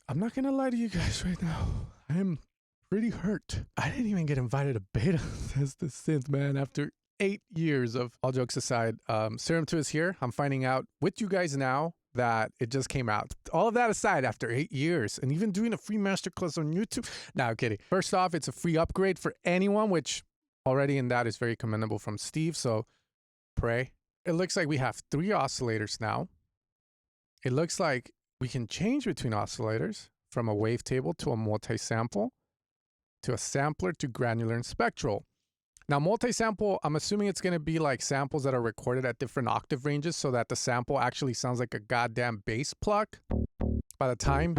I'm not gonna lie to you guys right now. I am pretty hurt. I didn't even get invited to beta test this synth, man, after 8 years of, all jokes aside. Serum 2 is here. I'm finding out with you guys now that it just came out. All of that aside, after 8 years, and even doing a free masterclass on YouTube. No, I'm kidding. First off, it's a free upgrade for anyone, which already in that is very commendable from Steve, so pray. It looks like we have 3 oscillators now. It looks like we can change between oscillators from a wavetable to a multi-sample, to a sampler, to granular and spectral. Now, multi-sample, I'm assuming it's going to be like samples that are recorded at different octave ranges so that the sample actually sounds like a goddamn bass pluck by the time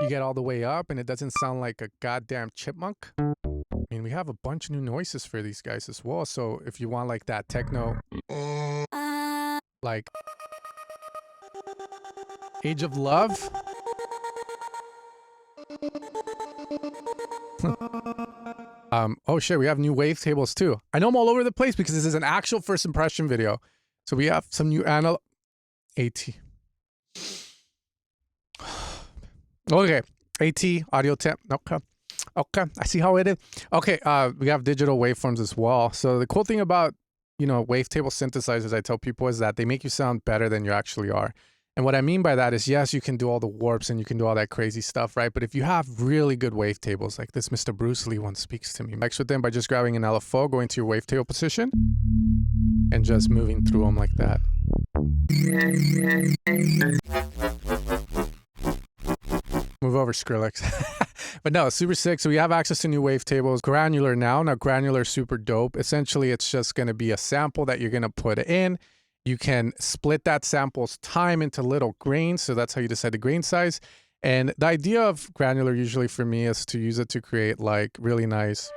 you get all the way up and it doesn't sound like a goddamn chipmunk. I mean, we have a bunch of new noises for these guys as well. So if you want like that techno, like Age of Love. Oh shit, we have new wavetables too. I know I'm all over the place because this is an actual first impression video. So we have some new analog AT. Okay, AT audio temp. Okay. Okay, I see how it is. Okay, we have digital waveforms as well. So the cool thing about, you know, wavetable synthesizers, I tell people, is that they make you sound better than you actually are. And what I mean by that is, yes, you can do all the warps and you can do all that crazy stuff, right? But if you have really good wavetables, like this Mr. Bruce Lee one speaks to me. Mix with them by just grabbing an LFO, going to your wavetable position, and just moving through them like that. Move over, Skrillex. But no, super sick. So we have access to new wavetables. Granular now. Now, granular is super dope. Essentially, it's just going to be a sample that you're going to put in. You can split that sample's time into little grains. So that's how you decide the grain size. And the idea of granular usually for me is to use it to create like really nice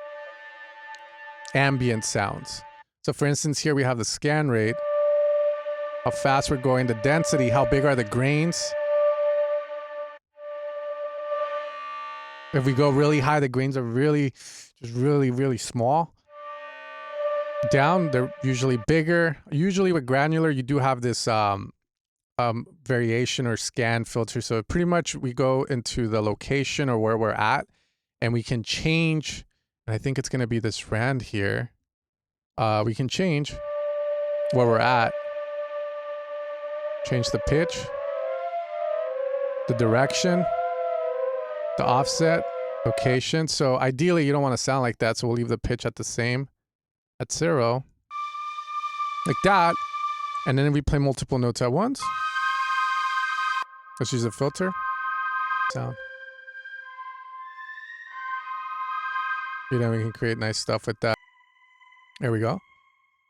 ambient sounds. So for instance, here we have the scan rate, how fast we're going, the density, how big are the grains. If we go really high, the grains are really, just really small. Down, they're usually bigger. Usually with granular, you do have this variation or scan filter. So pretty much we go into the location or where we're at, and we can change. And I think it's going to be this rand here. We can change where we're at. Change the pitch, the direction, the offset, location. So ideally, you don't want to sound like that. So we'll leave the pitch at the same. At 0, like that, and then we play multiple notes at once. Let's use a filter. Sound. You know, we can create nice stuff with that. There we go.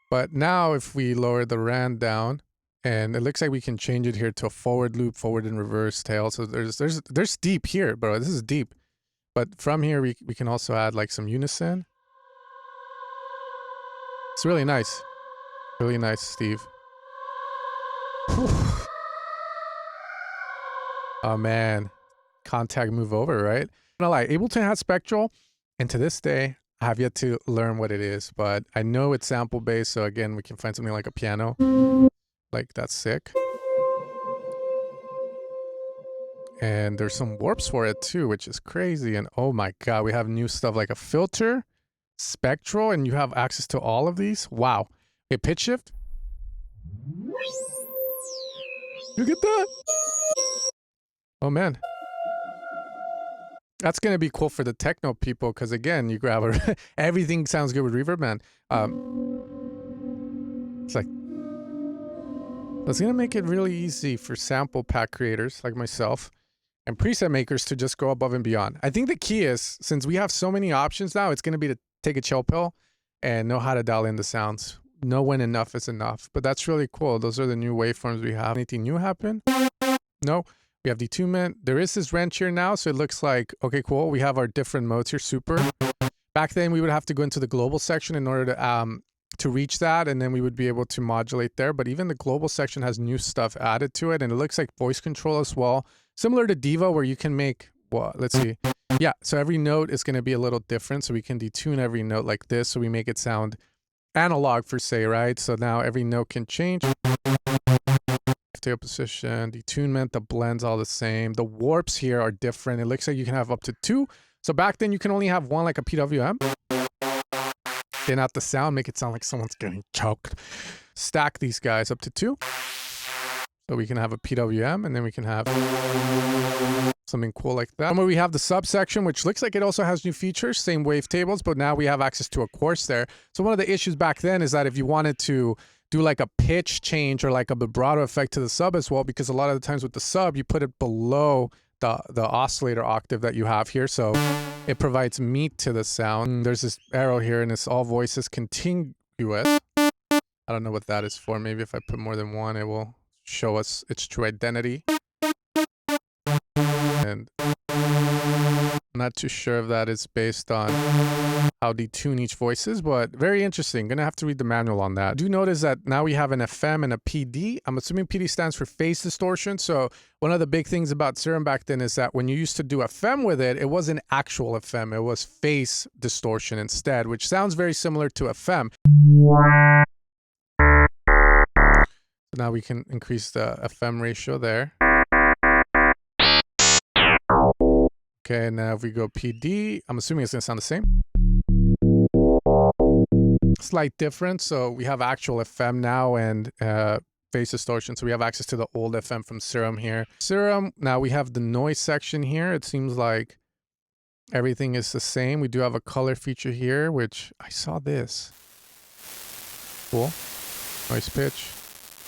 But now if we lower the rand down, and it looks like we can change it here to a forward loop, forward and reverse tail. So there's deep here, bro. This is deep. But from here, we can also add like some unison. It's really nice. Really nice, Steve. Whew. Oh, man. Contact move over, right? I'm not gonna lie, Ableton has spectral, and to this day, I have yet to learn what it is, but I know it's sample-based, so again, we can find something like a piano. Like, that's sick. And there's some warps for it, too, which is crazy. And oh my god, we have new stuff like a filter, spectral, and you have access to all of these. Wow. Okay, pitch shift. Look at that. Oh man, that's gonna be cool for the techno people, because again, you grab a everything sounds good with reverb, man. It's like that's gonna make it really easy for sample pack creators like myself and preset makers to just go above and beyond. I think the key is, since we have so many options now, it's gonna be to take a chill pill and know how to dial in the sounds. Know when enough is enough. But that's really cool. Those are the new waveforms we have. Anything new happen? No. We have detunement. There is this wrench here now, so it looks like, okay, cool. We have our different modes here, super. Back then, we would have to go into the global section in order to reach that, and then we would be able to modulate there. But even the global section has new stuff added to it, and it looks like voice control as well. Similar to Diva, where you can make, well, let's see. Yeah, so every note is going to be a little different, so we can detune every note like this, so we make it sound analog, per se, right? So now every note can change. If wavetable position, detunement, the blend's all the same. The warps here are different. It looks like you can have up to 2. So back then you can only have 1, like a PWM. Thin out the sound, make it sound like someone's getting choked. Stack these guys up to 2. So we can have a PWM, and then we can have something cool like that. And we have the subsection, which looks like it also has new features, same wavetables, but now we have access to a course there. So one of the issues back then is that if you wanted to do like a pitch change or like a vibrato effect to the sub as well, because a lot of the times with the sub, you put it below the oscillator octave that you have here. So it provides meat to the sound. And there's this arrow here, and it's all voices contiguous. I don't know what that is for. Maybe if I put more than 1, it will show us its true identity. And I'm not too sure if that is based on how detune each voice is, but very interesting. Gonna have to read the manual on that. Do notice that now we have an FM and a PD. I'm assuming PD stands for phase distortion. So one of the big things about Serum back then is that when you used to do FM with it, it wasn't actual FM. It was phase distortion instead, which sounds very similar to FM. So now we can increase the FM ratio there. Okay, now if we go PD, I'm assuming it's gonna sound the same. Slight difference. So we have actual FM now and phase distortion. So we have access to the old FM from Serum here. Serum, now we have the noise section here. It seems like everything is the same. We do have a color feature here, which I saw this. Cool. Noise pitch.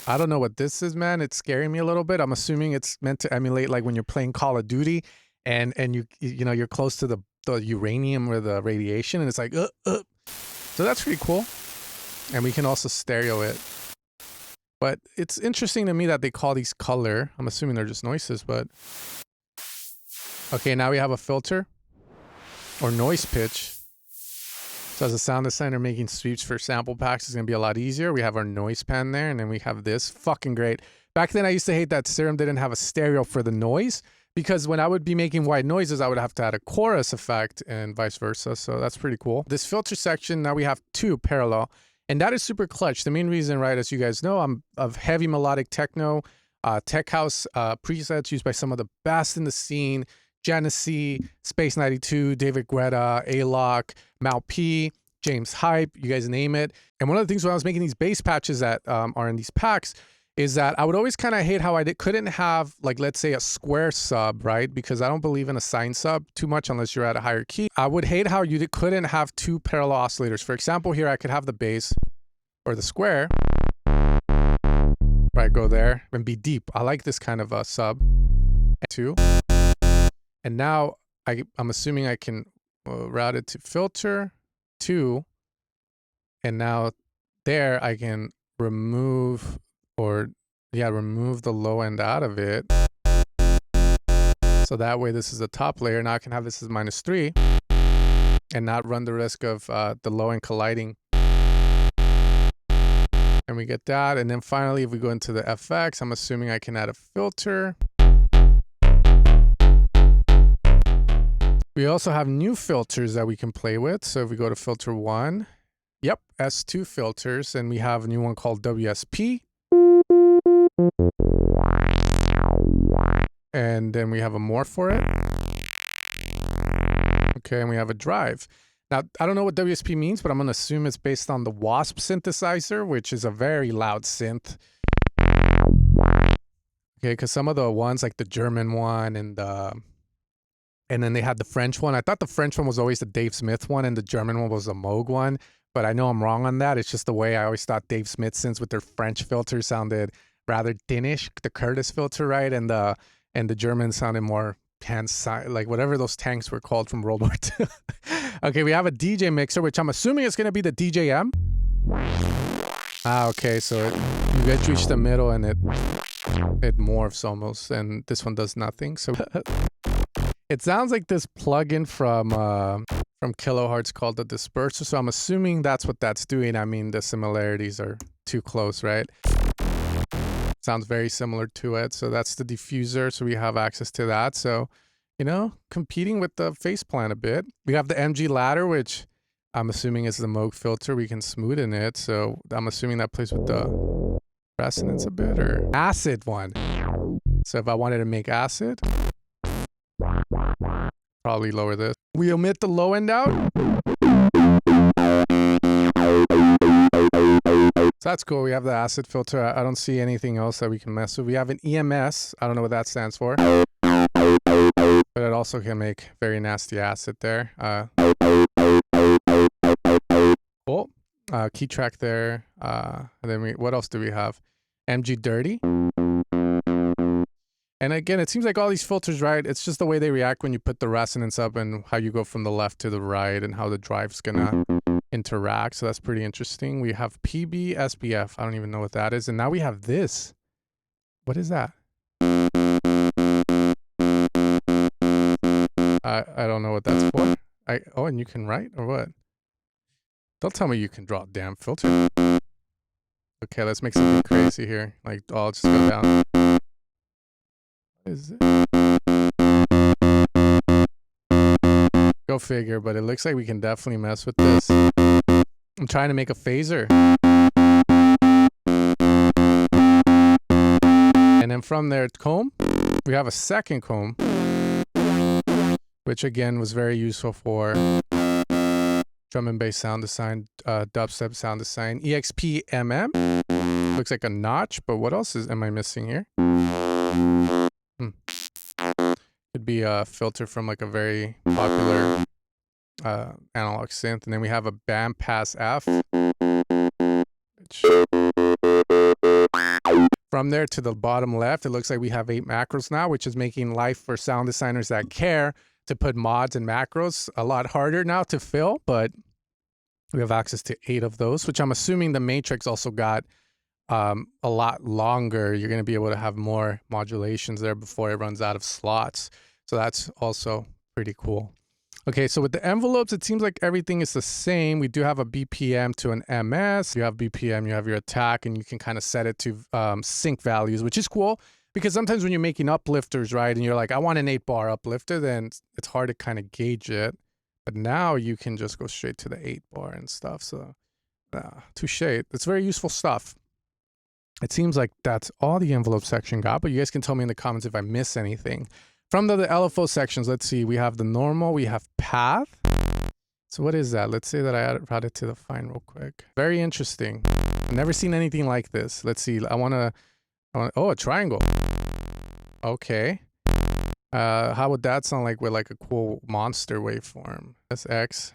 I don't know what this is, man. It's scaring me a little bit. I'm assuming it's meant to emulate like when you're playing Call of Duty and you know you're close to the uranium or the radiation, and it's like So that's pretty cool. And we can also stereo it. But it's interesting to me that they call these color. I'm assuming they're just noises, but okay, now we have a filter or noise pitch. So as a sound designer making sweeps for sample packs is going to be a lot easier. We have our noise pan there, and then we have this. Fucking great. Back then I used to hate that Serum didn't have a stereo for the noise, because when I would be making white noises, I would have to add a chorus effect and vice versa. So that's pretty cool. This filter section, now we have 2 parallel, and that is super clutch. The main reason, right, as you guys know, I'm of heavy melodic techno, tech house presets used by some of the best in the scene. Genesee, Space 92, David Guetta, A-Lock, Mal P, James Hype, you guys name it. And one of the things when I was making these bass patches that are in these packs is that I would always kind of hate how I couldn't have, like, let's say a square sub, right? Because I don't believe in a sine sub too much unless you're at a higher key. I would hate how you couldn't have 2 parallel oscillators. For example, here I could have the bass or the square, right, go there and be deep. I like this kind of a sub. 2. And now I'm assuming I can route it to filter 2. And now there I can remove remove the low end out of it. So that way this is the top layer. Now I can have this as -3 and not run the risk of the low end colliding. And we get that. And then finally, if we go into the FX, I'm assuming I can add a filter. We also have new filters that we can play with. So if we go to filter 1, yep, S2 filters, and we have a new one called WSP. And then we have a more for it. Okay, and we have a drive. Now, I don't know what WSP means, but I'm going to assume it's based on the Wasp synthesizer, which is a very loud synth. Okay, because some of the ones, like the German one and then they had the French one. I thought the French one was always the Dave Smith one and the German one was the Moog one, but I know I'm wrong on that. It's just the way I always thought Dave Smith synths with their French filter sounded rather thinnish, the Curtis filter, right? And the German sounded more like whatever those tanks were called from World War II. Okay, we have a DJ mixer, which I'm assuming is going to be the DJM. Okay, so you guys reach the middle and it morphs almost, and this one does nothing. So it sounds like this plugin from Kilohertz called the disperser. So I'm assuming that's what that's doing. I mean, the similarities are too close, right? Sounds very similar to it. So that's the diffuser. So we have access to that. So, you know, competing with the faceplant a bit. We have the MG ladder, which I'm assuming is the Moog filter. We can smooth in it. So I'm assuming that plays with the resonance a bit, or acid one. So if I wanted to make acid, probably lower this. We omit the low end out. So that's cool. We have the acid filter. I don't see anything else that we can mess with. We have an EMS. I don't know what that stands for. But it also can make very nasty acid there. Cool. Key track there. And then what else do we have? MG dirty. And again, it seems like all these filters, right? It's just the way they react when you put the resonance up and how you go from the left to the right and how the drive's gonna interact. So that's pretty interesting. We have PB, SBF. I don't even know what that is. And now we have this. What is that? I don't know what that's for. Oh, and you can write or what? Don't tell me you can draw a damn filter. Okay, let's make something crazy here. Like, I'll just go down. What is it? Go figure, but it looks like we can definitely mess with this. I'm trying to make a phaser. And then from there, comb. We have a second comb, which again was very useful for drum and bass sound design, dubstep sound design. EXP MM. Looks like a notch, but what else am I missing here? Could be a filter from like a very popular analog synth. And then we have a bandpass F. From there to the bottom left, it looks like we have 8 macros now, which is making life for sound designers that care to put mods and macros a lot harder now to fill, but we have access to 8 of those, which I'm assuming the Matrix also got a lot longer. You're going to be able to have more modulations there before it runs out of slots. So that's also pretty cool. Okay, so with the envelopes, it seems like everything is the same. We do have a BPM to an MS. You have BPM, you have your attack, and you can kind of set it to sync values, which is cool. Because sometimes when you're making uplifters, right, and you're like, I want an 8-bar uplifter, then it's hard to kind of gauge it. But now you can just go straight to the 8-bar and stuff. So, touche. It's very useful stuff. It seems like that's all the envelope section got, but you guys can tell me in the comments if I miss anything. From the LFO sections, let's see. We have the normal, we have path. So what is that? Let's say that I add it to the fine real quick. Very interesting. I've never seen anything like this. Let's see. Oh, a triangle. Okay. How would that sound like with like a cool monster waveform? That's X.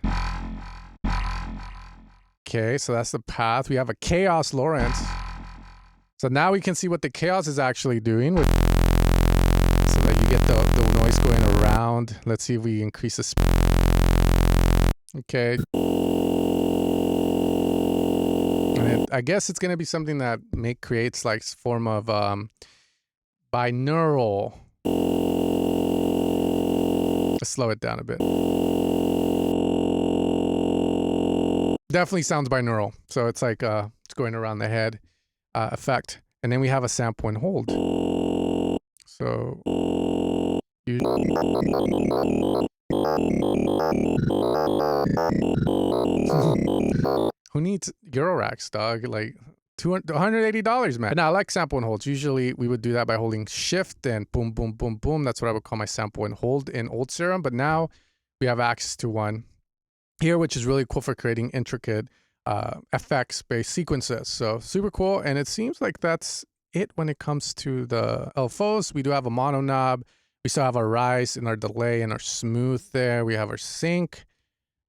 Okay, so that's the path. We have a chaos Lorentz. So now we can see what the chaos is actually doing so that you get the noise going around. Let's see if we increase the speed. Okay. And I guess it's going to be something that creates like form of binaural. Let's slow it down a bit. Definitely sounds binaural. So it's like it's going around the head effect. And then we have a sample and hold. So who needs Euro racks, dog? Like $180, man. Now I like sample and holds. Usually we would do that by holding shift and boom, boom, boom, boom. That's what I would call my sample and hold in old Serum. But now we have access to one here, which is really cool for creating intricate effects-based sequences. So super cool. And it seems like that's it when it comes to the LFOs. We do have a mono knob. We still have our rise and our delay and our smooth there. We have our sync.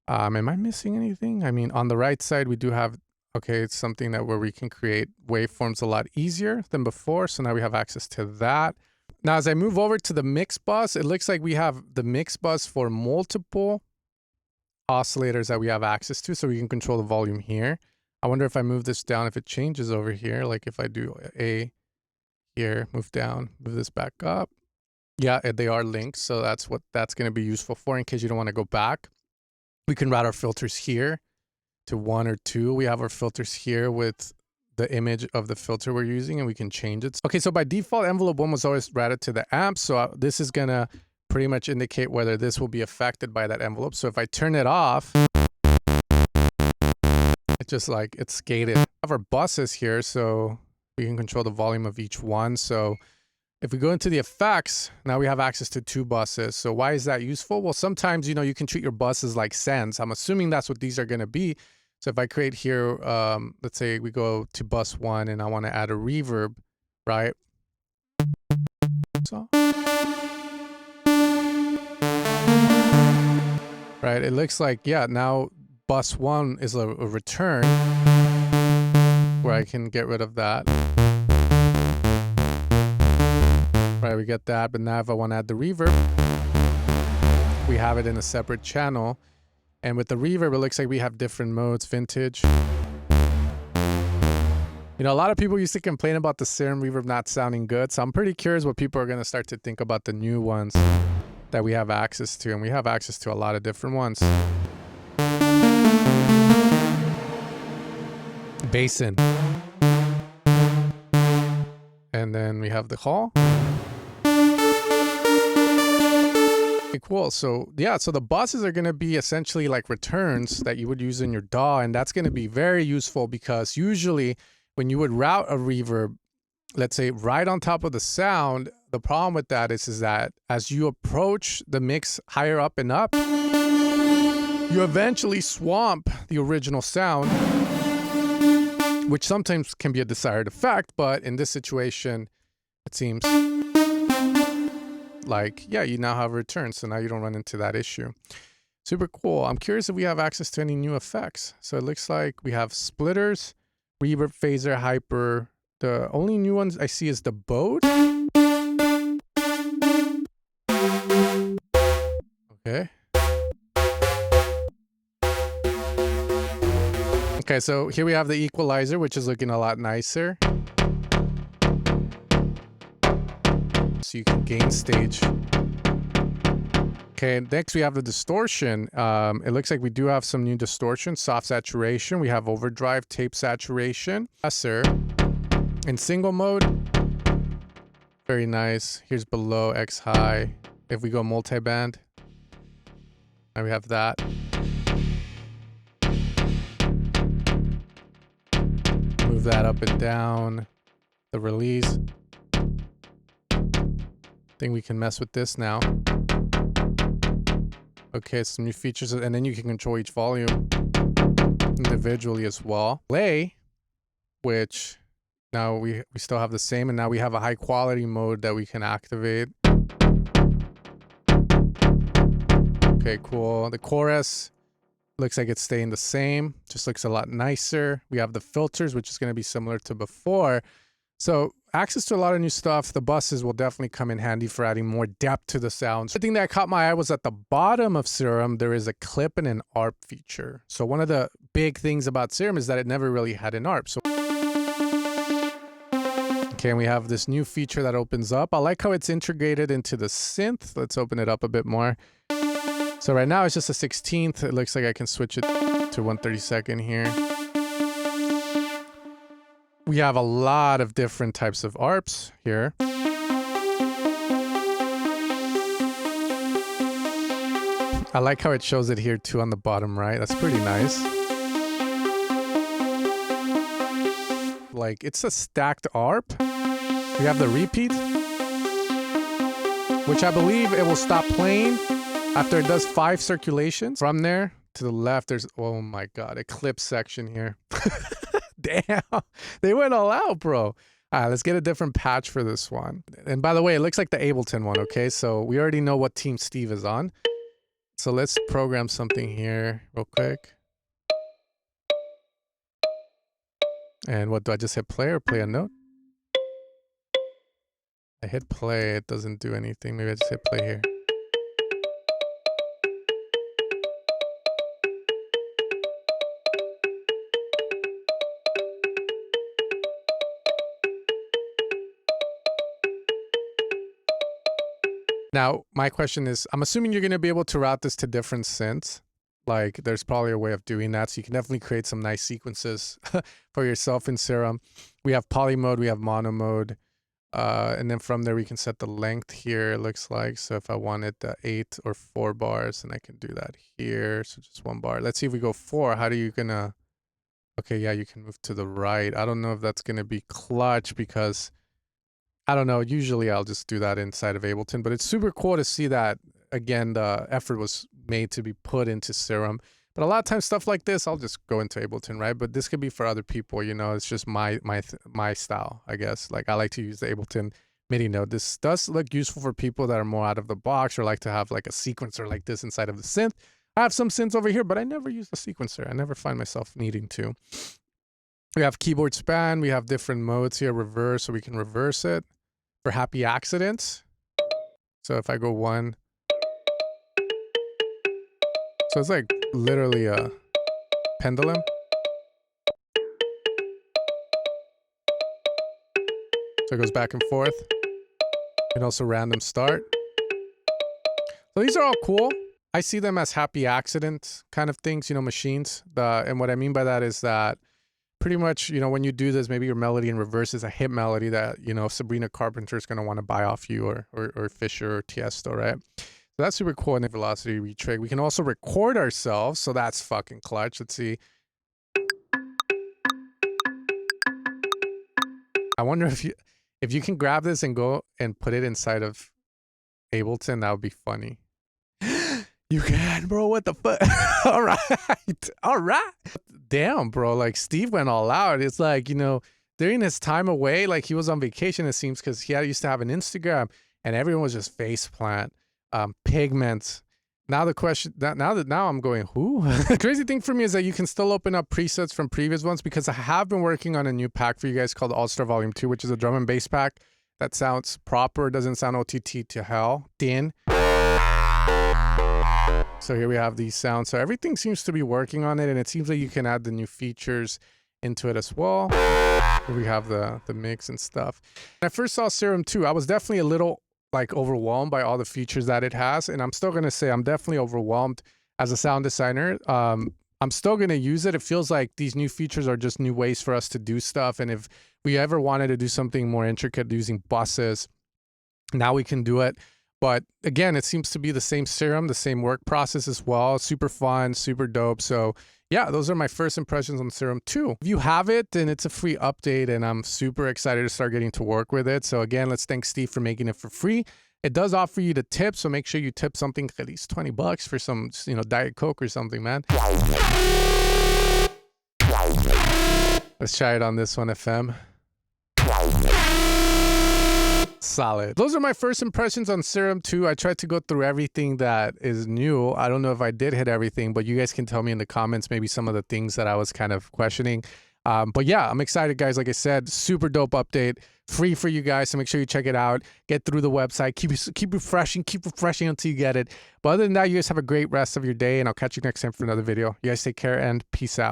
Am I missing anything? I mean, on the right side, we do have, okay, it's something that where we can create waveforms a lot easier than before. So now we have access to that. Now, as I move over to the mix bus, it looks like we have the mix bus for multiple oscillators that we have access to, so we can control the volume here. I wonder if I move this down, if it changes over here, like if I do A here, move down, move this back up. Yeah, they are linked, so that's what that's going to be useful for in case you don't want to go back. We can route our filters here to 1 or 2. We have our filters here with the image of the filter we're using, and we can change it. Okay, so by default, envelope 1 was always routed to the amp, so this is going to pretty much indicate whether this will be affected by that envelope. So if I turn it off, it's just like it's gated. We have our buses here, so We can control the volume of each one. So if we go into the effects, now we have access to 2 buses. So why is that useful? Well, sometimes, you know, you can treat your buses like sends. I'm assuming that's what these are going to be. So if I create here, let's say we go to bus 1 and I want to add a reverb, right? So, right, it looks like, yeah, now bus 1 is a return where I can get rid of that. Right, we get that, but now if I want to add the reverb, we have it in a separate channel. And with the reverb, it looks like we have different modes, vintage. You know, a lot of people used to complain about the Serum reverb not sounding good, so I'm pretty curious what people are going to start to think about the new ones that we have access to, and we have access to a lot of different ones. Basin. And then we have the call. Okay, cool. So yeah, so the buses are going to be essentially like returns that you would use in your DAW, and that's going to be very useful because usually when you would route a reverb, let's say right on top of the sound, the problem with that is that as you approach the mix higher up and up, you eventually swamp the original sound, which sometimes can be a desired effect, but in this situation, it seems like, yeah, you now have a return, so now you don't run into that issue. Super cool. I'm curious if we have access to any new effects. So it looks like we have splitters, reverb, phaser, hyper. The only new ones I see is the Bode. Okay. Okay, so here we have the equalizer, which is looking a lot nicer. So you can gain stage. Okay, next we have the distortion. It looks like we do have some new distortion, soft saturation. We have overdrive, tape saturation. Lesser. In single mode, very nice. Here's below, X high. If we go multi-band, now we have that. Move that up and down. The release. Think we can mess with this now. Okay, some new features, and then you can control each volume individually as well. Play, which now we still have the same, and now we have a high quality mode that we can activate. Okay, cool. The chorus looks like it's staying the same, just looks a lot nicer. We have the filters, which is going to be similar to before. So access to a lot of new stuff. The buses will definitely come in handy for adding more depth to the sounds. The thing that caught my eye was at the bottom of Serum, there is a clip and an ARP feature. So one of the big things about Serum is that it never really had an ARP. So okay, and we have this new feature that opens up. I like how it's integrated into the synth. Let's open it up a bit more. So right now it's just a 16th. It looks like I can switch it to 1/32 here. We have a lot of different types of ARPs here. I like how it shows it here too on the bottom right. That's pretty nice. Like, it's a stacked ARP. We have the repeat, which I believe it will stop playing after it does 5 circulations. From there to the left, there's, oh my God, a CLIPZZ section here. Damn, they went all out, bro. All right, let's get a different patch for this one. And by the way, it looks like the Ableton one, okay? So we already know what team Steve is on. So let's program something here real quick. And what do I just hit play or play a note? I hit play, it doesn't do anything. Maybe I just hit play here. Now, my question is, I'm assuming you're going to be able to route this to different synths. Like, there's probably a way of doing that. So you can definitely create some nice sequences for yourself in Serum. We have poly mode, we have mono mode. And then from there, we can set the length here, it looks like. So if I wanted the 8 or 4 bars, then I can do that here. So just 1 bar. Let's see if we go 4. How are you going to Okay, yeah, you can move to the right. I don't know if that's going to be clutch because, I don't know, usually I'll just do that inside of Ableton, but it's super cool to see that, again, the effort was made to be put into Serum. But a lot of times stuff like this, I'll just go into Ableton, right? But this could be for other people, you know, it's just my style, I guess. Like I like to use the Ableton MIDI node. This does look useful for people that are more out of the box or like to have like a sequencer like this inside of the synth. I have some synths over here, but I never use a sequencer. I never find myself needing to. We have keyboard span. We have different modes here, reverse, so we can reverse it for happy accidents. So if I go 1, so it's like literally a pendulum. So it goes back and forth. And also random start. So these are all cool. I see them as happy accident kind of things, you know, machines. And what I mean by that is that pretty much, you know, when you do this, maybe your melody in reverse is a hit melody that, you know, Sabrina Carpenter is going to want to buy off you or Fisher or Tiesto, right? So that's super cool. And the velocity retrig. We can also record ourselves. So that's fucking clutch. Let's see. I wonder if you can grab this and go and put it inside of Ableton, that would be funny. You can, bro. What the fuck? All right. All right. Damn, bro. Like, Steve went all out. It's like, you know, during his time away, like he was on vacation, it seems, because he used to have an Instagram and everyone was just faceplant, pigments. Now the question, now I'm going, who? The crazy thing for me is that you can still open up presets from previous ones because I have been working on a new pack for you guys called All-Star Volume 2, which is a drum and bass pack that sounds proper, doesn't sound OTT to hell. Din. So here we have these sounds. So everything seems to be working on it, and it seems like you can add the new features into it as well. Here we have the mix and stuff. When I first saw Serum 2, I was definitely a little like overwhelmed by all the features that it has, and I'm still gonna say I'm definitely overwhelmed as a sound designer. I'm still gonna use it. It feels like these new features are just new ways for us to do stuff, and if we ever wanted to do something more intricate using buses, now we can do it. But again, it seems to be the same Serum, the same work process as well. Super fun, super dope. So yeah, those are my first impressions on Serum 2. If you have it, then it's a free update and I'm super excited to start getting to work with it. So again, let's thank Steve for making it for free. It does offer you to tip, so make sure you tip something, at least 20 bucks for some, you know, Diet Coke or something, man. Let's try it on this one, FM. Solid. Those are my first impressions on Serum 2. I tried to go through everything that is new. I don't know if I did hit everything, but you guys can tell me in the comments maybe some of the things that I was kind of questioning. But yeah, I'm excited, guys. Like I said, super dope update. Free for you guys, so make sure you check it out. Get through the website. Keep refreshing until you get it. But other than that, you guys have a great rest of your day, and I'll catch you next time for another video. You guys take care, and peace out.